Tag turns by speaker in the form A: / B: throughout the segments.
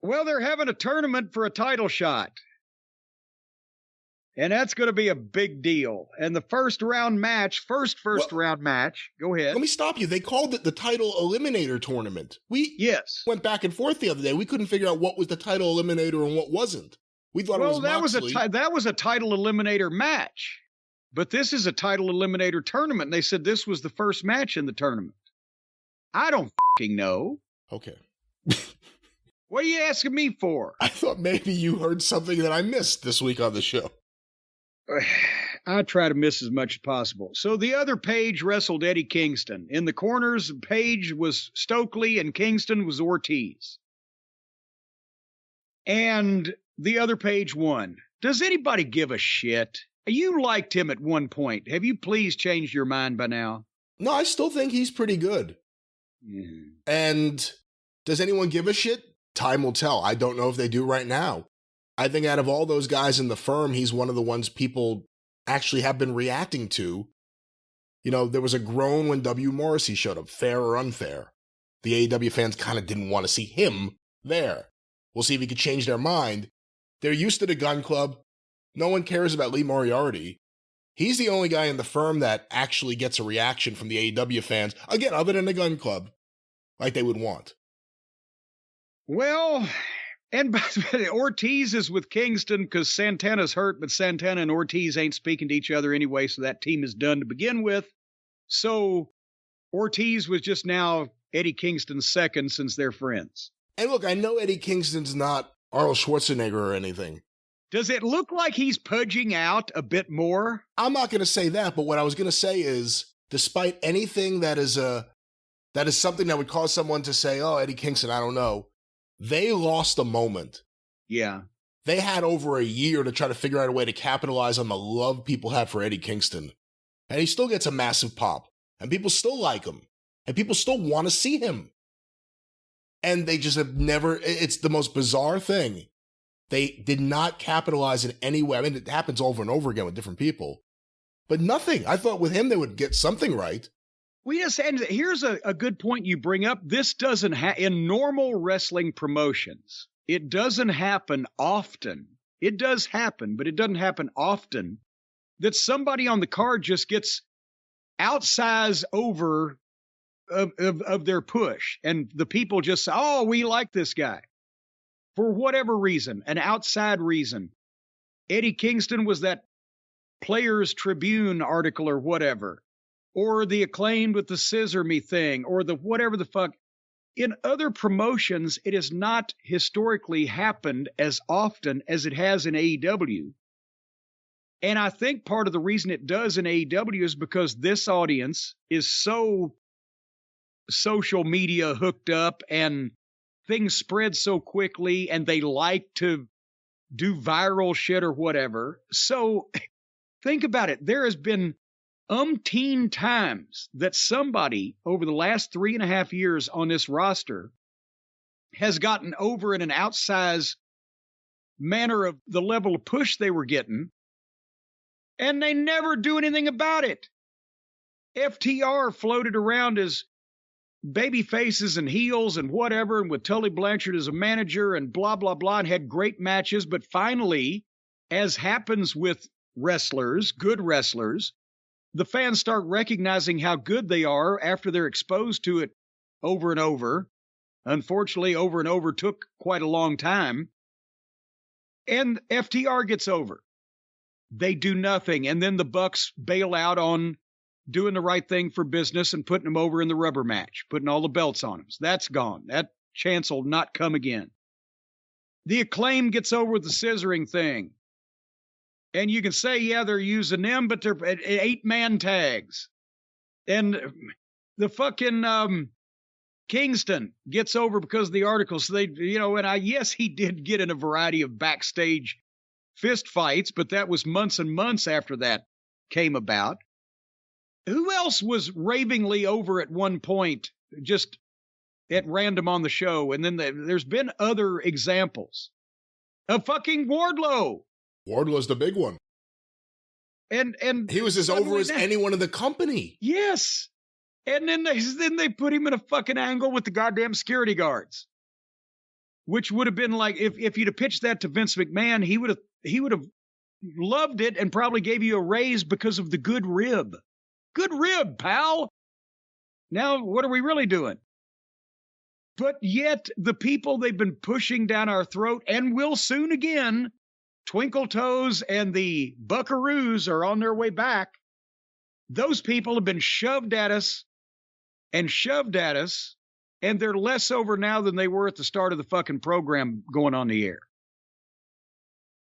A: Well, they're having a tournament for a title shot. And that's going to be a big deal. And the first round match, round match, go ahead.
B: Let me stop you. They called it the title eliminator tournament.
A: Yes.
B: Went back and forth the other day. We couldn't figure out what was the title eliminator and what wasn't. We thought it was Moxley.
A: That was a title eliminator match. But this is a title eliminator tournament. And they said this was the first match in the tournament. I don't fucking know.
B: Okay.
A: What are you asking me for?
B: I thought maybe you heard something that I missed this week on the show.
A: I try to miss as much as possible. So the other Page wrestled Eddie Kingston. In the corners, Page was Stokely and Kingston was Ortiz. And the other Page won. Does anybody give a shit? You liked him at one point. Have you please changed your mind by now?
B: No, I still think he's pretty good. And does anyone give a shit? Time will tell. I don't know if they do right now. I think out of all those guys in the firm, he's one of the ones people actually have been reacting to. You know, there was a groan when W. Morrissey showed up, fair or unfair. The AEW fans kind of didn't want to see him there. We'll see if he could change their mind. They're used to the Gun Club. No one cares about Lee Moriarty. He's the only guy in the firm that actually gets a reaction from the AEW fans, again, other than the Gun Club, like they would want.
A: Well, and Ortiz is with Kingston because Santana's hurt, but Santana and Ortiz ain't speaking to each other anyway, so that team is done to begin with. So Ortiz was just now Eddie Kingston's second since they're friends.
B: And look, I know Eddie Kingston's not Arnold Schwarzenegger or anything.
A: Does it look like he's pudging out a bit more?
B: I'm not going to say that, but what I was going to say is, despite anything that is something that would cause someone to say, oh, Eddie Kingston, I don't know, they lost a moment.
A: Yeah.
B: They had over a year to try to figure out a way to capitalize on the love people have for Eddie Kingston. And he still gets a massive pop. And people still like him. And people still want to see him. And they just have never, it's the most bizarre thing. They did not capitalize in any way. I mean, it happens over and over again with different people. But nothing. I thought with him they would get something right.
A: And here's a good point you bring up. This doesn't in normal wrestling promotions, it doesn't happen often. It does happen, but it doesn't happen often that somebody on the card just gets outsized over of their push. And the people just say, oh, we like this guy. For whatever reason, an outside reason. Eddie Kingston was that Players Tribune article or whatever. Or the Acclaimed with the scissor me thing, or the whatever the fuck. In other promotions, it has not historically happened as often as it has in AEW. And I think part of the reason it does in AEW is because this audience is so social media hooked up and things spread so quickly and they like to do viral shit or whatever. So think about it. There has been umpteen times that somebody over the last 3.5 years on this roster has gotten over in an outsized manner of the level of push they were getting, and they never do anything about it. FTR floated around as baby faces and heels and whatever, and with Tully Blanchard as a manager and blah, blah, blah, and had great matches. But finally, as happens with wrestlers, good wrestlers, the fans start recognizing how good they are after they're exposed to it over and over. Unfortunately, over and over took quite a long time. And FTR gets over. They do nothing. And then the Bucks bail out on doing the right thing for business and putting them over in the rubber match, putting all the belts on them. So that's gone. That chance will not come again. The Acclaim gets over with the scissoring thing. And you can say, yeah, they're using them, but they're 8-man tags. And the fucking Kingston gets over because of the articles. So they, yes, he did get in a variety of backstage fist fights, but that was months and months after that came about. Who else was ravingly over at one point, just at random on the show? And then there's been other examples of fucking Wardlow.
B: Wardlow's the big one.
A: And
B: he was as over as anyone in the company.
A: Yes. And then they put him in a fucking angle with the goddamn security guards. which would have been like, if you'd have pitched that to Vince McMahon, he would have loved it and probably gave you a raise because of the good rib. Good rib, pal. Now, what are we really doing? But yet, the people they've been pushing down our throat, and will soon again, Twinkle Toes and the Buckaroos are on their way back. Those people have been shoved at us, and they're less over now than they were at the start of the fucking program going on the air.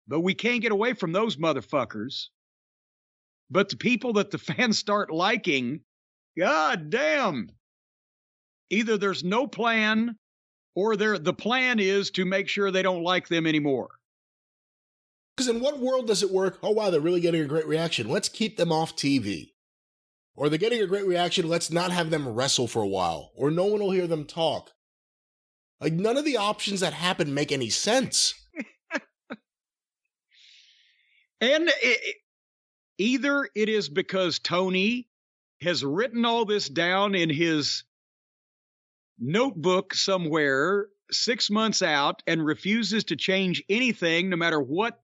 A: But we can't get away from those motherfuckers. But the people that the fans start liking, god damn. Either there's no plan, or the plan is to make sure they don't like them anymore.
B: Because in what world does it work? Oh, wow, they're really getting a great reaction. Let's keep them off TV. Or they're getting a great reaction. Let's not have them wrestle for a while. Or no one will hear them talk. Like, none of the options that happen make any sense.
A: And either it is because Tony has written all this down in his notebook somewhere 6 months out and refuses to change anything no matter what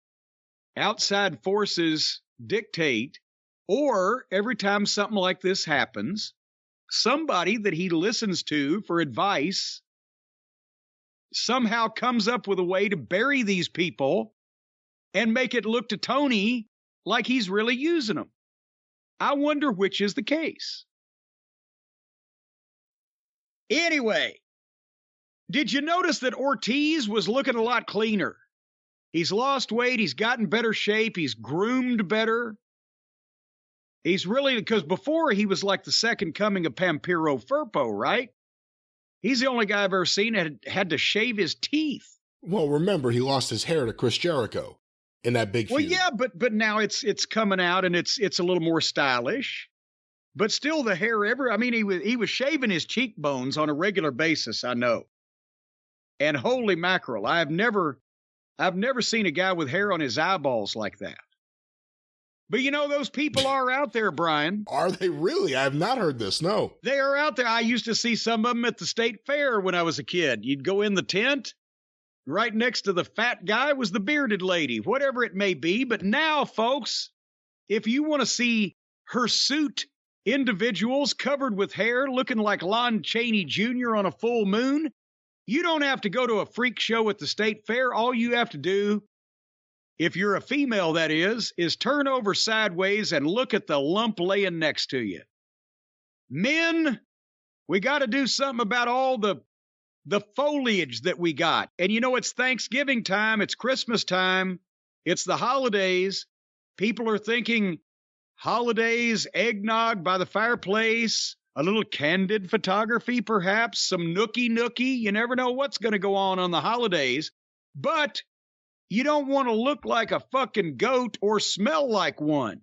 A: outside forces dictate, or every time something like this happens, somebody that he listens to for advice somehow comes up with a way to bury these people and make it look to Tony like he's really using them. I wonder which is the case. Anyway, did you notice that Ortiz was looking a lot cleaner? He's lost weight. He's gotten better shape. He's groomed better. He's really, because before he was like the second coming of Pampiro Firpo, right? He's the only guy I've ever seen that had to shave his teeth.
B: Well, remember, he lost his hair to Chris Jericho in that big feud.
A: Well, yeah, but now it's coming out and it's a little more stylish. But still the hair he was shaving his cheekbones on a regular basis, I know. And holy mackerel, I've never seen a guy with hair on his eyeballs like that. But you know, those people are out there, Brian.
B: Are they really? I have not heard this, no.
A: They are out there. I used to see some of them at the state fair when I was a kid. You'd go in the tent. Right next to the fat guy was the bearded lady, whatever it may be. But now, folks, if you want to see hirsute individuals covered with hair looking like Lon Chaney Jr. on a full moon, you don't have to go to a freak show at the state fair. All you have to do, if you're a female, that is turn over sideways and look at the lump laying next to you. Men, we got to do something about all the foliage that we got. And you know, it's Thanksgiving time, it's Christmas time, it's the holidays. People are thinking holidays, eggnog by the fireplace, a little candid photography perhaps, some nookie. You never know what's going to go on the holidays. But you don't want to look like a fucking goat or smell like one.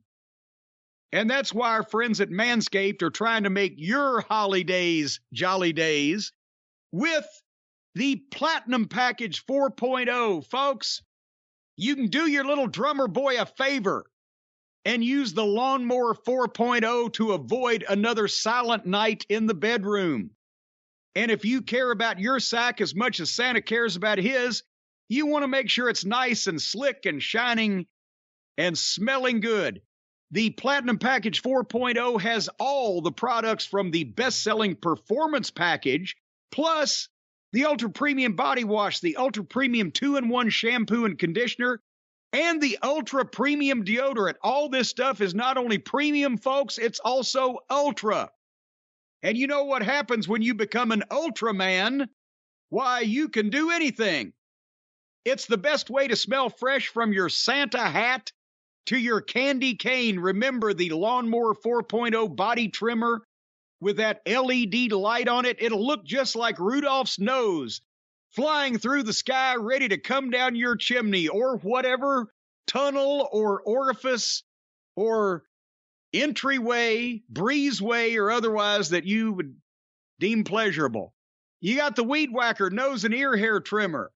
A: And that's why our friends at Manscaped are trying to make your holidays jolly days with the Platinum Package 4.0, folks. You can do your little drummer boy a favor and use the Lawnmower 4.0 to avoid another silent night in the bedroom. And if you care about your sack as much as Santa cares about his, you want to make sure it's nice and slick and shining and smelling good. The Platinum Package 4.0 has all the products from the best-selling Performance Package, plus the Ultra Premium Body Wash, the Ultra Premium 2-in-1 Shampoo and Conditioner, and the Ultra Premium Deodorant. All this stuff is not only premium, folks, it's also ultra. And you know what happens when you become an Ultra Man? Why, you can do anything. It's the best way to smell fresh, from your Santa hat to your candy cane. Remember the Lawnmower 4.0 body trimmer with that LED light on it? It'll look just like Rudolph's nose flying through the sky, ready to come down your chimney or whatever tunnel or orifice or entryway, breezeway, or otherwise that you would deem pleasurable. You got the Weed Whacker nose and ear hair trimmer.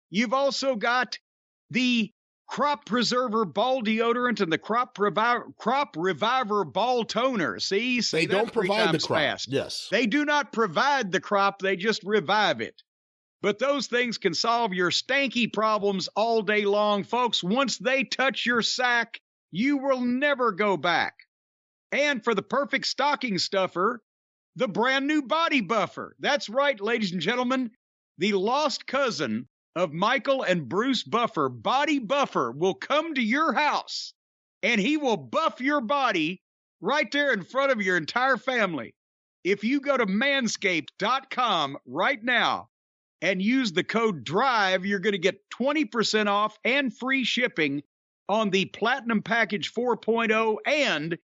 A: You've also got the Crop Preserver Ball Deodorant and the Crop Reviver Ball Toner. See
B: they don't provide the crop.
A: Fast.
B: Yes.
A: They do not provide the crop. They just revive it. But those things can solve your stanky problems all day long, folks. Once they touch your sack, you will never go back. And for the perfect stocking stuffer, the brand new Body Buffer. That's right, ladies and gentlemen. The lost cousin of Michael and Bruce Buffer, Body Buffer, will come to your house, and he will buff your body right there in front of your entire family. If you go to manscaped.com right now and use the code DRIVE, you're going to get 20% off and free shipping on the Platinum Package 4.0 and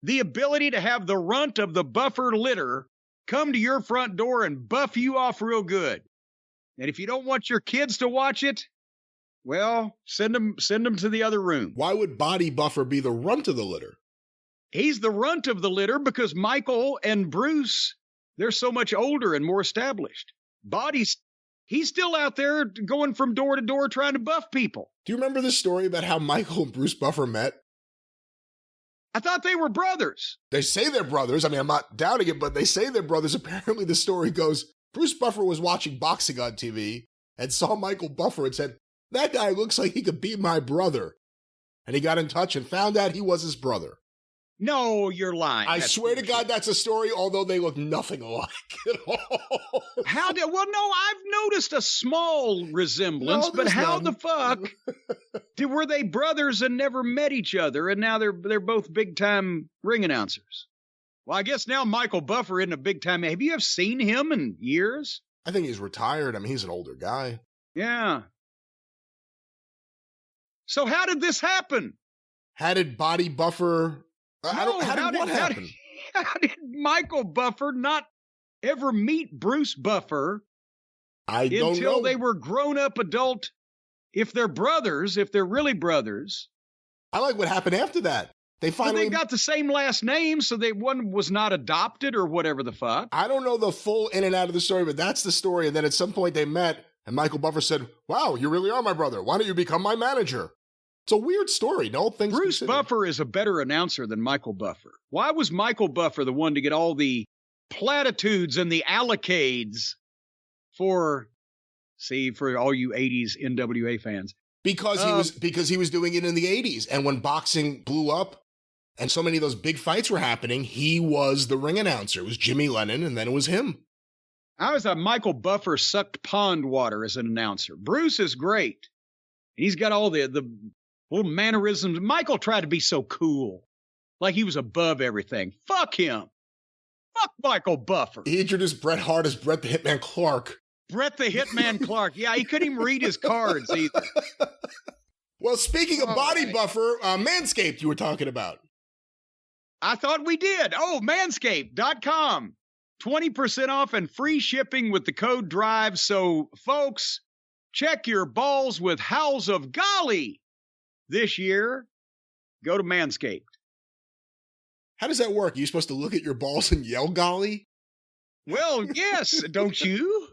A: the ability to have the runt of the buffer litter come to your front door and buff you off real good. And if you don't want your kids to watch it, well, send them to the other room.
B: Why would Body Buffer be the runt of the litter?
A: He's the runt of the litter because Michael and Bruce, they're so much older and more established. He's still out there going from door to door trying to buff people.
B: Do you remember this story about how Michael and Bruce Buffer met?
A: I thought they were brothers.
B: They say they're brothers. I mean, I'm not doubting it, but they say they're brothers. Apparently, the story goes, Bruce Buffer was watching boxing on TV and saw Michael Buffer and said, that guy looks like he could be my brother. And he got in touch and found out he was his brother.
A: No, you're lying.
B: I swear to God, that's a story, although they look nothing alike at all.
A: Well, no, I've noticed a small resemblance, but how the fuck were they brothers and never met each other, and now they're both big-time ring announcers? Well, I guess now Michael Buffer isn't a big-time. Have you ever seen him in years?
B: I think he's retired. I mean, he's an older guy.
A: Yeah. So how did this happen?
B: How did Body Buffer... How did
A: Michael Buffer not ever meet Bruce Buffer until they were grown-up adult, if they're really brothers?
B: I like what happened after that. They
A: got the same last name, so one was not adopted or whatever the fuck.
B: I don't know the full in and out of the story, but that's the story. And then at some point they met, and Michael Buffer said, wow, you really are my brother. Why don't you become my manager? It's a weird story. No things
A: Bruce
B: considered.
A: Buffer is a better announcer than Michael Buffer. Why was Michael Buffer the one to get all the platitudes and the allocades for all you 80s NWA fans?
B: Because he was doing it in the 80s. And when boxing blew up and so many of those big fights were happening, he was the ring announcer. It was Jimmy Lennon, and then it was him.
A: I always thought Michael Buffer sucked pond water as an announcer. Bruce is great. He's got all the little mannerisms. Michael tried to be so cool, like he was above everything. Fuck him. Fuck Michael Buffer.
B: He introduced Bret Hart as Bret the Hitman Clark.
A: Bret the Hitman Clark. Yeah, he couldn't even read his cards either.
B: Well, speaking of Body Buffer, Manscaped you were talking about.
A: I thought we did. Oh, manscaped.com. 20% off and free shipping with the code DRIVE. So, folks, check your balls with howls of golly. This year, go to Manscaped.
B: How does that work? Are you supposed to look at your balls and yell golly?
A: Well, yes, don't you?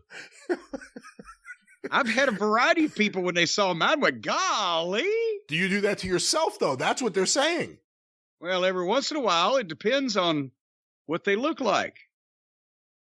A: I've had a variety of people when they saw mine went, golly.
B: Do you do that to yourself, though? That's what they're saying.
A: Well, every once in a while, it depends on what they look like.